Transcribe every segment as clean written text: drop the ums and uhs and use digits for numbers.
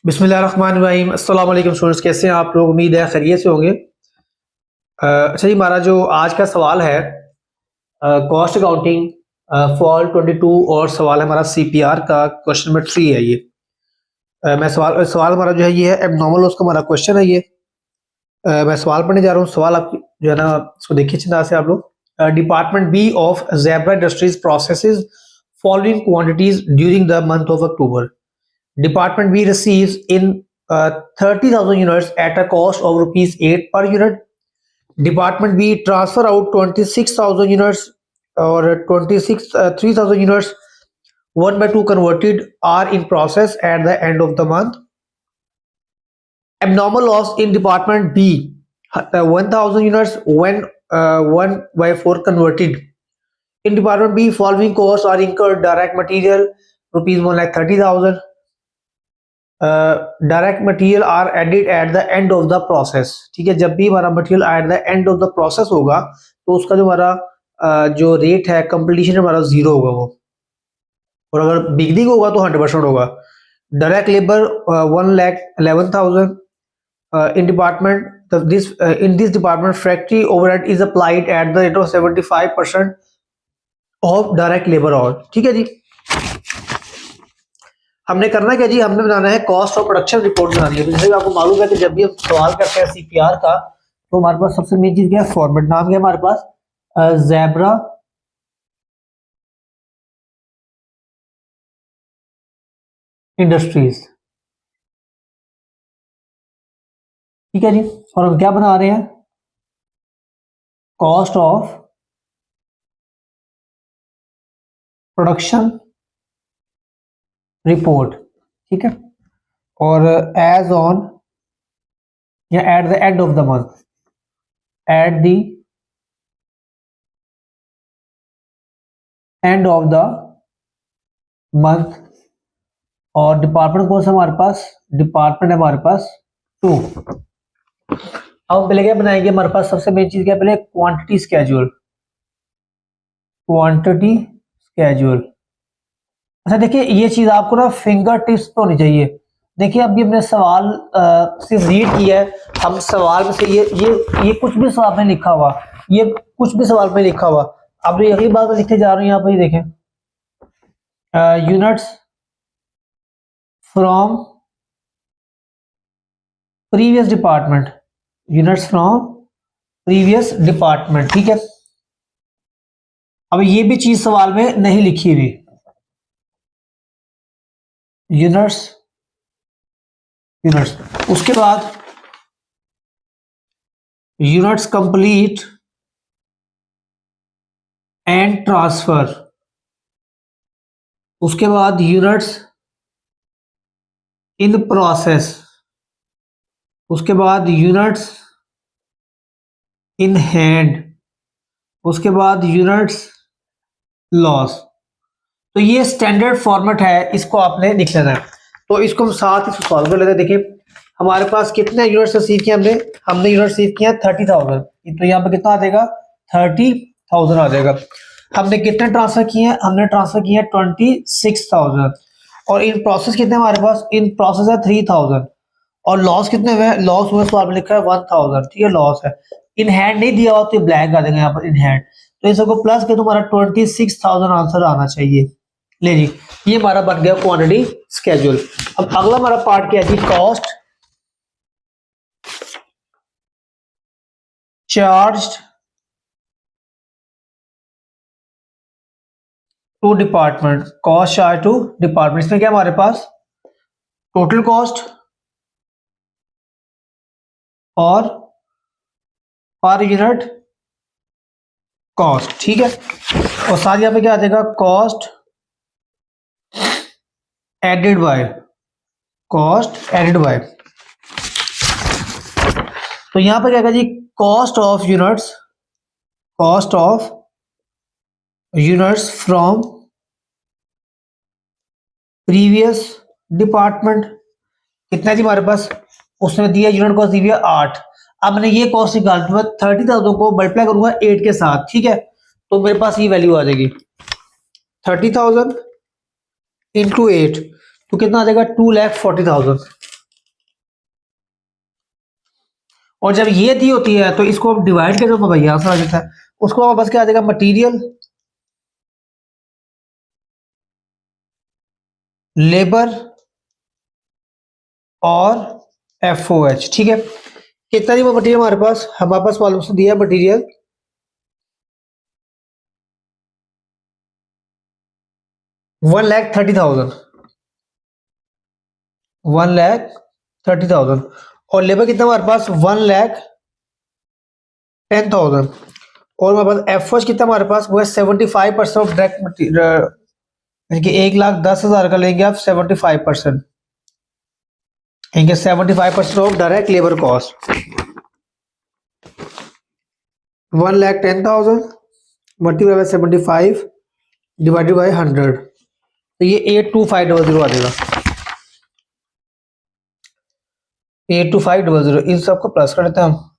बिस्मिल्लाहिर्रहमानिर्रहीम। अस्सलाम वालेकुम स्टूडेंट्स, कैसे हैं आप लोग? उम्मीद है खैरियत से होंगे। अच्छा जी, हमारा जो आज का सवाल है कॉस्ट अकाउंटिंग फॉल 22 और सवाल है हमारा सीपीआर का क्वेश्चन नंबर 3 है ये। मैं सवाल सवाल हमारा जो है ये है एबनॉर्मल लॉस का हमारा क्वेश्चन है ये। मैं सवाल पढ़ने जा रहा हूँ। सवाल आप जो है ना इसको देखिए अच्छी तरह से आप लोग। Department B of Zebra Industries processes following quantities during the month of October. Department B receives in 30,000 units at a cost of rupees 8 per unit. Department B transfer out 26,000 units or 3,000 units 1 by 2 converted are in process at the end of the month. Abnormal loss in Department B 1,000 units when 1 by 4 converted. In Department B, following costs are incurred: direct material rupees 1,30,000. Direct material are added at the end of the process. ठीक है, जब भी हमारा material at the end of the process होगा तो उसका जो हमारा जो रेट है कंप्लीशन हमारा 0 होगा वो, और अगर बिगनिंग होगा तो 100% होगा। Direct labour 1,11,000 in department this department factory overhead is applied at the rate of 75% of direct labour our. ठीक है जी, हमने करना क्या जी, हमने बनाना है कॉस्ट ऑफ प्रोडक्शन रिपोर्ट बनानी है। तो जैसे आपको मालूम है कि जब भी हम सवाल करते हैं सीपीआर का तो हमारे पास सबसे मेन चीज क्या है, फॉर्मेट। नाम क्या है हमारे पास, ज़ेब्रा इंडस्ट्रीज। ठीक है जी, और हम क्या बना रहे हैं, कॉस्ट ऑफ प्रोडक्शन रिपोर्ट। ठीक है, और एज ऑन या eight the end of the month, eight the end of the month. और डिपार्टमेंट कौन सा हमारे पास, डिपार्टमेंट है हमारे पास 2। अब पहले क्या बनाएंगे, हमारे पास सबसे मेन चीज क्या है, पहले क्वांटिटी स्केड्यूल। Quantity schedule. अच्छा देखिए, ये चीज आपको ना फिंगर टिप्स पे होनी चाहिए। देखिए अभी हमने सवाल सिर्फ रीड किया है, हम सवाल में से ये कुछ भी सवाल में लिखा हुआ, ये कुछ भी सवाल में लिखा हुआ, अब यही बात मैं लिखते जा रहा हूँ। यहाँ पर देखें, units from previous department, units from previous department. ठीक है, अब ये भी चीज सवाल में नहीं लिखी हुई, यूनिट्स यूनिट्स। उसके बाद यूनिट्स कंप्लीट एंड ट्रांसफर। उसके बाद यूनिट्स इन प्रोसेस। उसके बाद यूनिट्स इन हैंड। उसके बाद यूनिट्स लॉस। तो ये स्टैंडर्ड फॉर्मेट है, इसको आपने लिख लेना है। तो इसको हम साथ ही सॉल्व कर लेते हैं। देखिए हमारे पास कितने यूनिट्स रिसीव किए हमने यूनिट रिसीव किया 30,000। तो यहाँ पे कितना आ जाएगा, 30,000 आ जाएगा। हमने कितने ट्रांसफर किए हैं, हमने ट्रांसफर किए हैं 26,000। और इन प्रोसेस कितने हमारे पास, इन प्रोसेस है 3,000। और लॉस कितने हुए, लॉस हुए सवाल में लिखा है 1,000। ठीक है, लॉस है। इन हैंड नहीं दिया हुआ तो ब्लैंक आ जाएगा यहाँ पर इन हैंड। तो इन सबको प्लस के तुम्हारा 26,000 आंसर आना चाहिए। ले जी, ये हमारा बन गया क्वांटिटी स्केड्यूल। अब अगला हमारा पार्ट क्या है जी, cost charged to department. Cost charge to department, इसमें क्या हमारे पास टोटल कॉस्ट और पर यूनिट कॉस्ट। ठीक है, और साथ यहाँ पे क्या आ जाएगा, cost added by, cost added by. तो यहां पर क्या है जी, cost of units, cost of units from previous department. कितना जी हमारे पास, उसने दिया यूनिट कॉस्ट दी हुई है 8। अब मैंने ये कॉस्ट निकालती हूँ 30,000 को मल्टीप्लाई करूंगा 8 के साथ। ठीक है, तो मेरे पास ये वैल्यू आ जाएगी 30,000 इंटू 8, तो कितना आ जाएगा 2,40,000। और जब ये दी होती है तो इसको हम डिवाइड करते हैं, भैया आंसर आ जाता है। उसको हमारे पास क्या आ जाएगा, मटीरियल, लेबर और FOH। ठीक है, कितना दी मटीरियल हमारे पास मालूम से दिया मटीरियल 1,30,000, 1,30,000। और लेबर कितना हमारे पास 1,10,000। और हमारे पास FOH कितना हमारे पास, वो है 75% ऑफ डायरेक्ट मटीरियल, यानी कि 1,10,000 का लेंगे आप 75%, यानी 75% of direct labour cost. 1,10,000 multiply by 75 divided by 100, तो ये 82500 आ जाएगा। 82500, इन सबको प्लस कर देते हैं हम।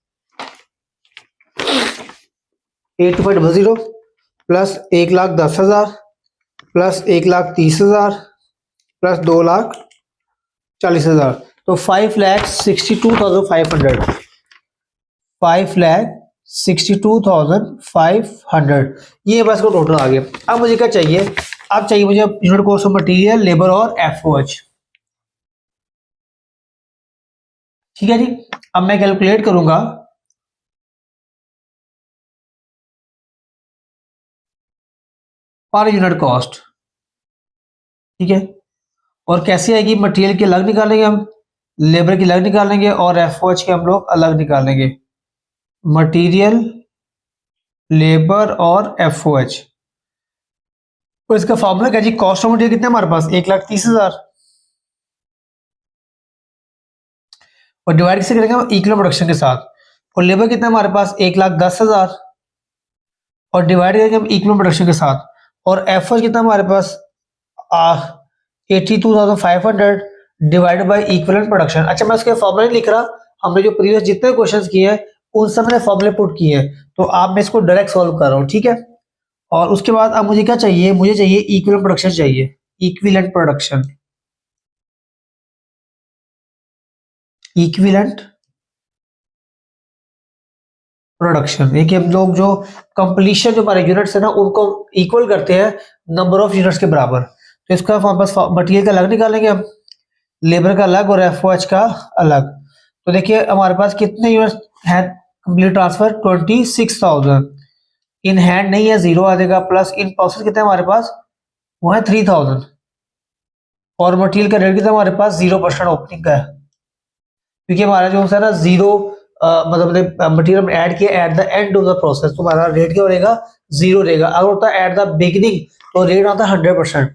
82500 प्लस 1,10,000 प्लस 1,30,000 प्लस 2,40,000, तो 5,62,500, 5,62,500, ये बस को टोटल आ गया। अब मुझे क्या चाहिए, अब चाहिए मुझे unit cost of material, labour और FOH। ठीक है जी, अब मैं कैलकुलेट करूंगा पर यूनिट कॉस्ट। ठीक है, और कैसे आएगी, मटेरियल की अलग निकालेंगे हम, लेबर की अलग निकालेंगे और FOH के हम लोग अलग निकालेंगे। मटेरियल, लेबर और FOH, तो इसका फॉर्मूला क्या जी, कॉस्ट ऑफ मटेरियल कितना हमारे पास 1,30,000, और डिवाइड किससे करेंगे हम, इक्वल प्रोडक्शन के साथ। और लेबर कितना हमारे पास 1,10,000, और डिवाइड करेंगे हम इक्वल प्रोडक्शन के साथ। और FOH कितना हमारे पास 82,500 डिवाइडेड बाय इक्विवेलेंट प्रोडक्शन। अच्छा, मैं उसके फॉर्मूला नहीं लिख रहा, हमने जो प्रीवियस जितने क्वेश्चंस किए हैं उन सब मैंने फॉर्मूले पुट किए हैं, तो आप मैं इसको डायरेक्ट सॉल्व कर रहा हूँ। ठीक है, और उसके बाद अब मुझे क्या चाहिए, मुझे चाहिए इक्विवेलेंट प्रोडक्शन चाहिए, इक्विवेलेंट प्रोडक्शन, इक्विवेलेंट प्रोडक्शन। ये कि हम लोग जो कंप्लीशन जो हमारे यूनिट्स है ना उनको इक्वल करते हैं नंबर ऑफ यूनिट्स के बराबर। तो इसका हमारे पास मटेरियल का अलग निकालेंगे हम, लेबर का अलग और FOH का अलग। तो देखिए हमारे पास कितने यूनिट्स हैं कंप्लीट ट्रांसफर, 26,000। इन हैंड नहीं है, जीरो आ जाएगा, प्लस इन प्रोसेस कितने हमारे पास, वो है 3,000। और मटेरियल का रेट कितना हमारे पास 0% ओपनिंग का है, क्योंकि हमारा जो है ना जीरो, मतलब मटेरियल ऐड किया eight the end of the process, तो हमारा रेट क्या रहेगा, जीरो रहेगा। अगर होता है एट द बिगिनिंग तो रेट आता है 100%।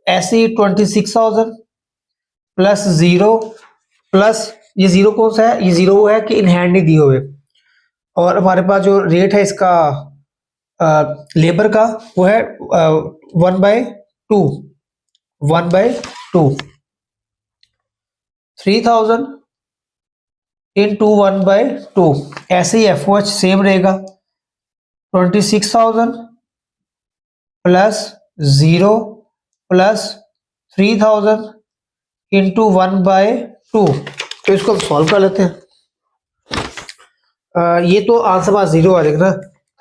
ऐसे ही 26,000 प्लस जीरो, प्लस ये जीरो कौन सा है, ये जीरो वो है कि इन हैंड नहीं दिए हुए। और हमारे पास जो रेट है इसका लेबर का, वो है 1/2, 1/2, 3,000 इंटू 1/2। ऐसे ही FOH सेम रहेगा, 26,000 प्लस जीरो प्लस 3,000 इंटू 1/2। तो इसको हम सॉल्व कर लेते हैं। ये तो आंसर पास जीरो आ जाएगा ना,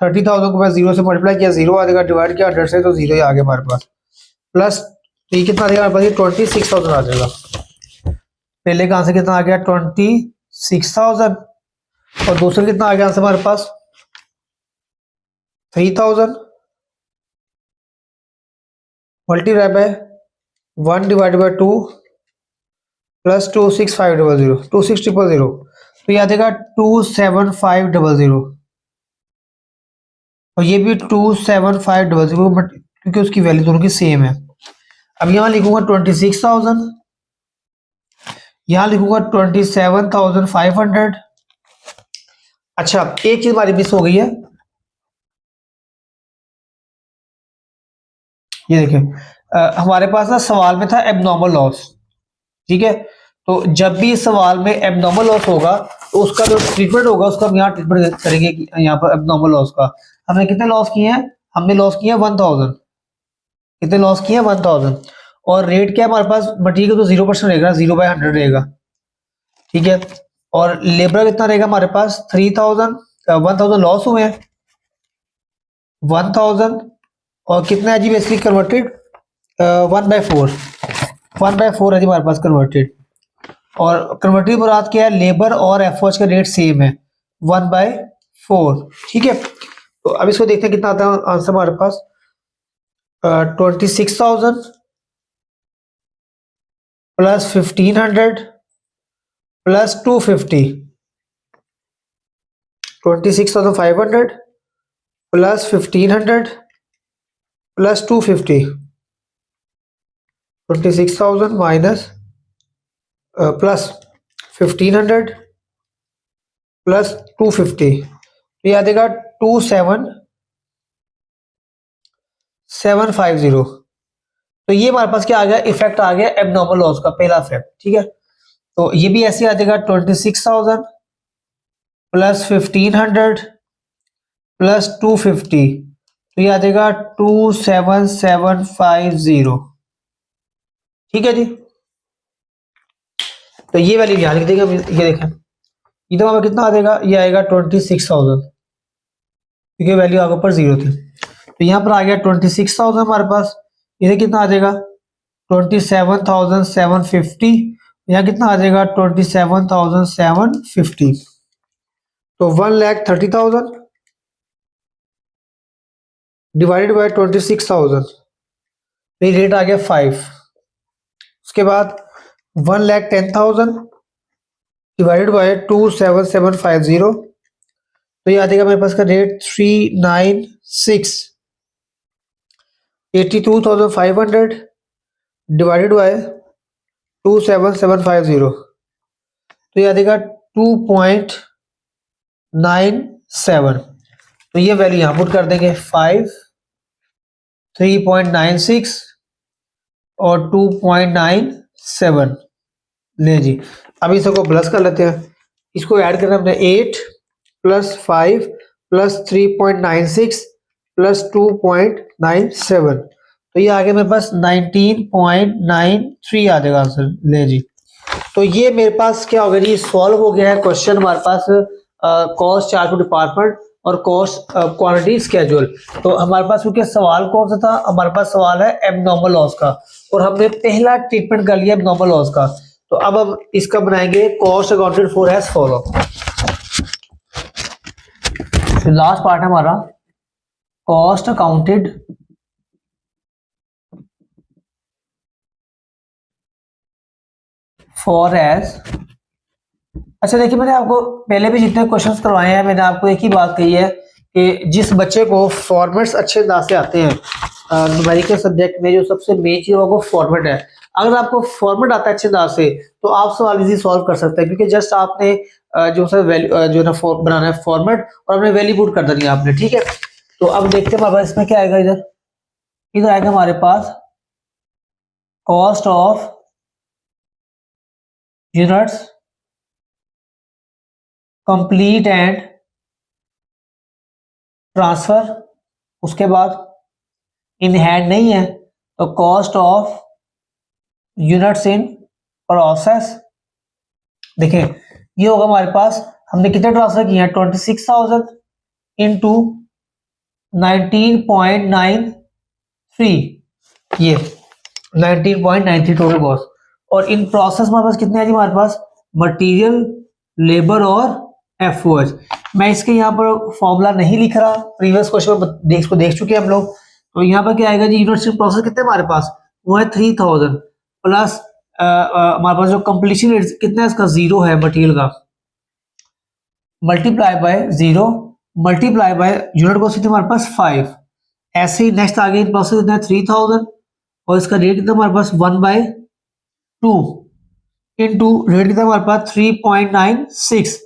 30,000 को मैं जीरो से मल्टीप्लाई किया, जीरो आ जाएगा, डिवाइड किया 100 से तो जीरो ही आ गया हमारे पास। प्लस तो ये कितना आ जाएगा हमारे पास, 26,000 आ जाएगा। पहले का आंसर कितना आ गया 26,000, और दूसरा कितना आ गया आंसर हमारे पास 3,000 multiply by 1 divided by 2 plus 2,6,500, 2,6,000, तो ये आ जाएगा 2,7,500, और ये भी 2,7,500, बट क्योंकि उसकी वैल्यू दोनों की सेम है। अब यहाँ लिखूंगा 26,000, यहाँ लिखूंगा 27,500। अच्छा, एक चीज हमारी मिस हो गई है, ये देखिए हमारे पास ना सवाल में था एबनॉर्मल लॉस। ठीक है, तो जब भी सवाल में एबनॉर्मल लॉस होगा तो उसका जो ट्रीटमेंट होगा उसका हम यहाँ ट्रीटमेंट करेंगे। यहाँ पर एबनॉर्मल लॉस का हमने कितने लॉस किए हैं, हमने लॉस किया 1,000, कितने लॉस किए 1,000। और रेट क्या है हमारे पास, मटीरियल तो 0% रहेगा, 0/100 रहेगा। ठीक है, और लेबर कितना रहेगा हमारे पास 3000, 1000 लॉस हुए हैं 1000, और कितना है जी बेसिकली कन्वर्टेड 1/4, 1/4 है जी हमारे पास कन्वर्टेड। और कन्वर्टेड मुराद क्या है, लेबर और एफओएच का रेट सेम है 1/4, ठीक है। तो अब इसको देखते हैं कितना आता है आंसर हमारे पास 26,000 plus 1500 plus 250, 26,500 plus 1500 plus 250, 26,000 minus plus 1500 plus 250, तो ये आ जाएगा 27750। तो ये हमारे पास क्या आ गया, इफेक्ट आ गया एबनॉर्मल लॉस का, पहला इफेक्ट, ठीक है। तो ये भी ऐसे आ जाएगा 26,000 प्लस 1500 प्लस 250, तो ये आ जाएगा 27750, ठीक है जी। तो ये वाली ध्यान लिख देंगे हम, ये देखें इधर हमें कितना आ जाएगा, ये आएगा 26,000 क्योंकि वैल्यू आगे ऊपर 0 थी। तो यहाँ पर आ गया 26,000 हमारे पास, इधर कितना आ जाएगा 27,750, यहाँ कितना आ जाएगा 27,750, तो 1,30,000 डिवाइडेड बाय 26,000, तो ये रेट आ गया 5। उसके बाद 1,10,000 डिवाइडेड बाय 27750, तो ये आ जाएगा मेरे पास का रेट 396, 82,500 डिवाइडेड बाय 27750, तो ये आ जाएगा 2.97। तो ये वैल्यू यहाँ पुट कर देंगे 5, 3.96 और 2.97, ले जी। अब इसको प्लस कर लेते हैं, इसको ऐड करना हमने 8 प्लस 5 प्लस 3.96 प्लस 2.97, तो ये आ गया मेरे पास 19.93 आ जाएगा आंसर, ले जी। तो ये मेरे पास क्या हो गया जी, सॉल्व हो गया है क्वेश्चन हमारे पास कॉस्ट चार्ज टू डिपार्टमेंट और कॉस्ट क्वांटिटी स्केड्यूल। तो हमारे पास क्योंकि सवाल कौन सा था, हमारे पास सवाल है एबनॉर्मल लॉस का, और हमने पहला ट्रीटमेंट कर लिया एबनॉर्मल लॉस का। तो अब हम इसका बनाएंगे cost accounted for as follow. Last part है हमारा कॉस्ट अकाउंटेड फॉर एज। अच्छा देखिए, मैंने आपको पहले भी जितने क्वेश्चंस करवाए हैं, मैंने आपको एक ही बात कही है कि जिस बच्चे को फॉर्मेट्स अच्छे अंदाज से आते हैं, न्यूमेरिकल सब्जेक्ट में जो सबसे मेन चीज वो फॉर्मेट है। अगर आपको फॉर्मेट आता है अच्छे अंदाज से, तो आप सवाल इजी सॉल्व कर सकते हैं, क्योंकि जस्ट आपने जो सर वैल्यू जो ना बनाना है फॉर्मेट, और आपने वैल्यू पुट कर देनी है आपने, ठीक है। तो अब देखते हैं हमारे पास इसमें क्या आएगा, इधर इधर आएगा हमारे पास cost of units complete and transfer. उसके बाद इन हैंड नहीं है तो cost of units in process. देखें ये होगा हमारे पास, हमने कितने ट्रांसफर किए हैं 26,000 इंटू 19.93, ये 19.93 टोटल कॉस्ट। और इन प्रोसेस हमारे पास कितने हैं जी, हमारे पास मटेरियल, लेबर और एफओएच। मैं इसके यहाँ पर फॉर्मूला नहीं लिख रहा, प्रीवियस क्वेश्चन में देख चुके हैं हम लोग। तो यहाँ पर क्या आएगा जी, यूनिट्स इन प्रोसेस कितने हमारे पास, वो है 3000 प्लस हमारे पास जो कंप्लीशन रेट कितना है इसका 0 है मटेरियल का, multiply by 0 multiply by unit cost कितनी हमारे पास 5। ऐसे ही नेक्स्ट आगे इन प्रोसेस कितना है 3000, और इसका रेट कितना हमारे पास 1/2 इंटू रेट कितना हमारे पास 3.96,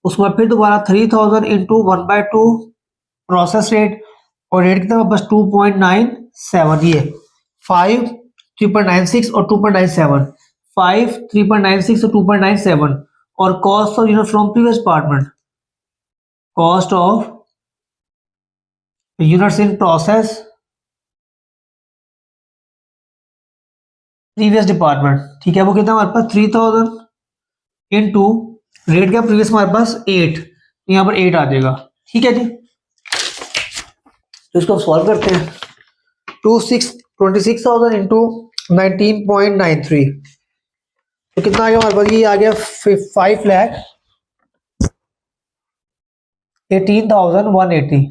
उसके बाद फिर दोबारा 3000 इंटू 1/2 प्रोसेस रेट, और रेट कितना हमारे पास 2.97, ये 5 3.96 और 2.97, 5 3.96 और 2.97, और cost of unit from previous department, cost of units in process previous department, ठीक है, वो कितना हमारे पास 3000 इंटू रेट क्या प्रीवियस हमारे पास 8, यहाँ पर 8 आ जाएगा। ठीक है जी, तो इसको सॉल्व करते हैं। 26,000 इंटू 19.93, तो कितना आ गया हमारे पास, ये आ गया 5,18,180।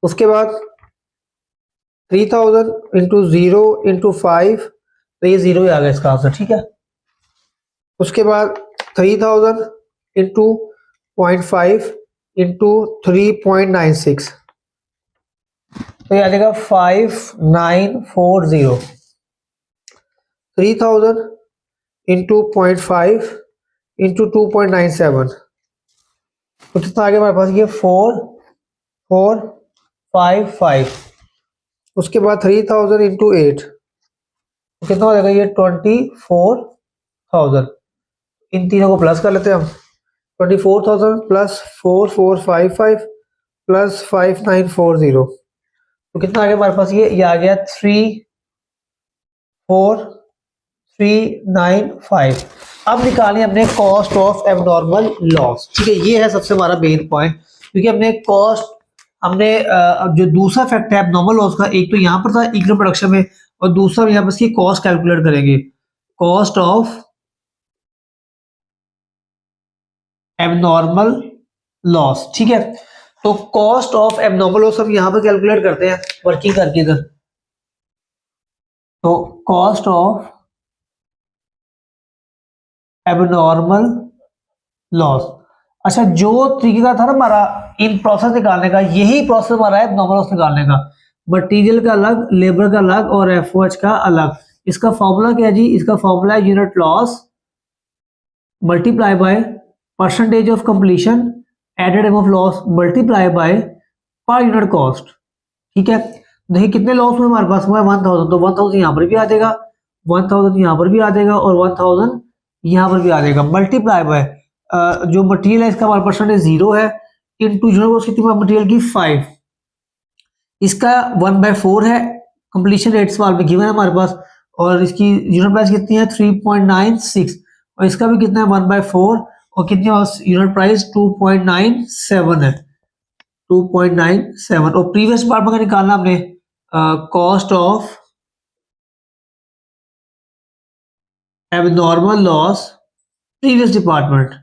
उसके बाद 3,000 इंटू 0 इंटू 5, तो ये 0 ही आ गया इसका आंसर। ठीक है, उसके बाद 3,000 इंटू 0.5 इंटू 3.96, तो ये आ जाएगा 5,940। 3,000 इंटू 0.5 इंटू 2.97, तो कितना आ गया हमारे पास, ये 4,455। उसके बाद 3,000 इंटू 8, तो कितना हो जाएगा, ये 24,000। इन तीनों को प्लस कर लेते हैं हम। 24,000 प्लस 4,455 प्लस 5,940, तो कितना आ गया हमारे पास, ये आ गया 3,4,395। अब निकालें हमने कॉस्ट ऑफ एबनॉर्मल लॉस। ठीक है, ये है सबसे हमारा मेन पॉइंट, क्योंकि हमने कॉस्ट, हमने जो दूसरा फैक्टर है एबनॉर्मल लॉस का, एक तो यहाँ पर था इक्विलिब्रियम प्रोडक्शन में, और दूसरा यहाँ पर इसकी कॉस्ट कैलकुलेट करेंगे, कॉस्ट ऑफ एबनॉर्मल लॉस। ठीक है, तो कॉस्ट ऑफ एबनॉर्मल लॉस हम यहाँ पर कैलकुलेट करते हैं वर्किंग करके इधर। तो कॉस्ट ऑफ एबनॉर्मल लॉस, अच्छा जो तरीका था ना हमारा इन प्रोसेस निकालने का, यही प्रोसेस हमारा है एबनॉर्मल लॉस निकालने का। मटेरियल का अलग, लेबर का अलग और एफओएच का अलग। इसका फॉर्मूला क्या है जी, इसका फॉर्मूला है unit loss multiply by percentage of completion added time of loss multiply by per unit cost. ठीक है, देखिए कितने लॉस हुए हमारे पास, हुआ 1,000, तो 1,000 यहाँ पर भी आ जाएगा, 1,000 यहाँ पर भी आ जाएगा और 1,000 यहाँ पर भी आ जाएगा, मल्टीप्लाई बाय जो मटेरियल है इसका हमारा परसेंटेज 0 है, इनटू यूनिट कितनी मटेरियल की 5, इसका 1/4 है, कंप्लीशन रेट सवाल में गिवन है हमारे पास, और इसकी यूनिट प्राइस कितनी है 3.96, और इसका भी कितना है 1/4, और कितनी यूनिट प्राइस 2.97 है, 2.97। और प्रीवियस डिपार्टमेंट का निकालना हमने cost of abnormal loss previous department.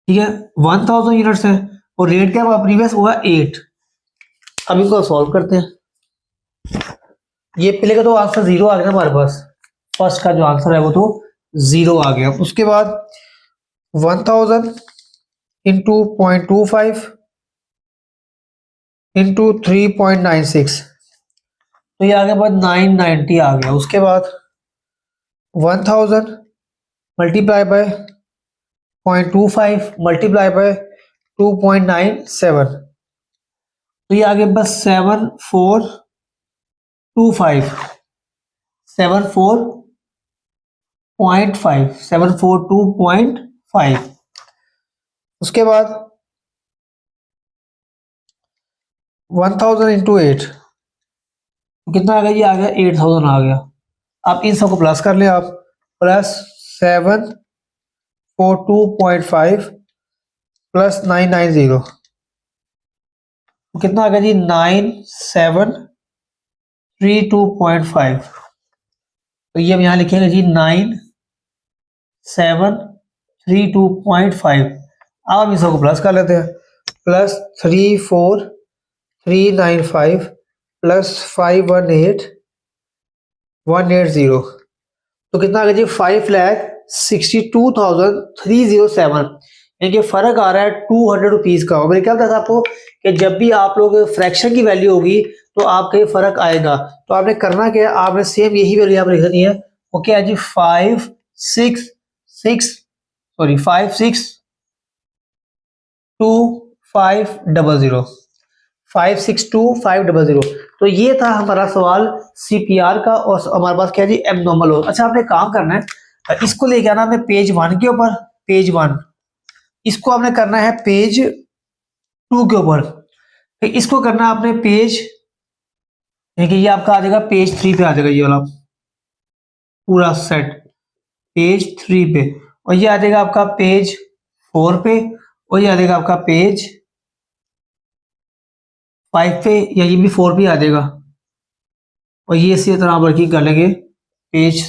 ठीक है, 1,000 यूनिट्स है और रेट क्या हुआ प्रीवियस हुआ 8। अब इसको सॉल्व करते हैं। ये पहले का तो आंसर 0 आ गया हमारे पास, फर्स्ट का जो आंसर है वो तो 0 आ गया। उसके बाद 1,000 इंटू 0.25 इंटू 3.96, तो ये आ गया बाद 990 आ गया। उसके बाद 1,000 मल्टीप्लाई बाय 0.25 मल्टीप्लाई बाय 2.97, तो ये आ गया बस 7,425, 742.5। उसके बाद 1,000 इंटू 8, कितना आ गया, ये आ गया 8,000 आ गया। अब इन सबको प्लस कर ले आप, प्लस 742.5 प्लस 990, कितना आ गया जी 9,732.5, तो ये हम यहाँ लिखेंगे जी 9,732.5। अब हम इन सबको प्लस कर लेते हैं, प्लस 3,4,395 प्लस 5,18,180, तो कितना आ गया जी 5,62,307, यानी कि फर्क आ रहा है 200 रुपीज का। मैंने क्या बताया था आपको कि जब भी आप लोग फ्रैक्शन की वैल्यू होगी तो आपका ये फर्क आएगा, तो आपने करना क्या है, आपने सेम यही वैल्यू यहाँ पर लिखनी है। ओके है जी 5,6,6 562,500। तो ये था हमारा सवाल सीपीआर का, और हमारे पास क्या है जी एबनॉर्मल लॉस। अच्छा आपने काम करना है, इसको लेके आना हमें पेज 1 के ऊपर, पेज 1, इसको आपने करना है पेज 2 के ऊपर, फिर इसको करना है आपने पेज, देखिए ये आपका आ जाएगा पेज 3 पे आ जाएगा ये वाला पूरा सेट। पेज 3 पे, और ये आ जाएगा आपका पेज 4 पे, और ये आ जाएगा आपका पेज 5 पे, या ये भी 4 पे आ जाएगा, और ये इसी तरह वर्किंग कर लेंगे पेज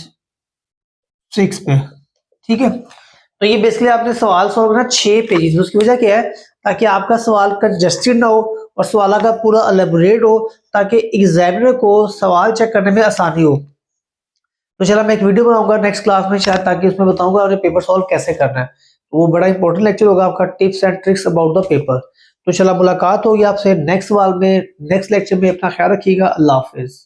6 पे। ठीक है, तो ये बेसिकली आपने सवाल सॉल्व करना 6 पेजेस में। उसकी वजह क्या है, ताकि आपका सवाल कंजस्टेड ना हो और सवाल का पूरा एलेबोरेट हो, ताकि एग्जामिनर को सवाल चेक करने में आसानी हो। तो चलो मैं एक वीडियो बनाऊंगा नेक्स्ट क्लास में शायद, ताकि उसमें बताऊंगा आपने पेपर सॉल्व कैसे करना है। तो वो बड़ा इंपॉर्टेंट लेक्चर होगा आपका, tips and tricks about the paper. तो चलो मुलाकात होगी आपसे नेक्स्ट सवाल में, नेक्स्ट लेक्चर में। अपना ख्याल रखिएगा। अल्लाह हाफिज।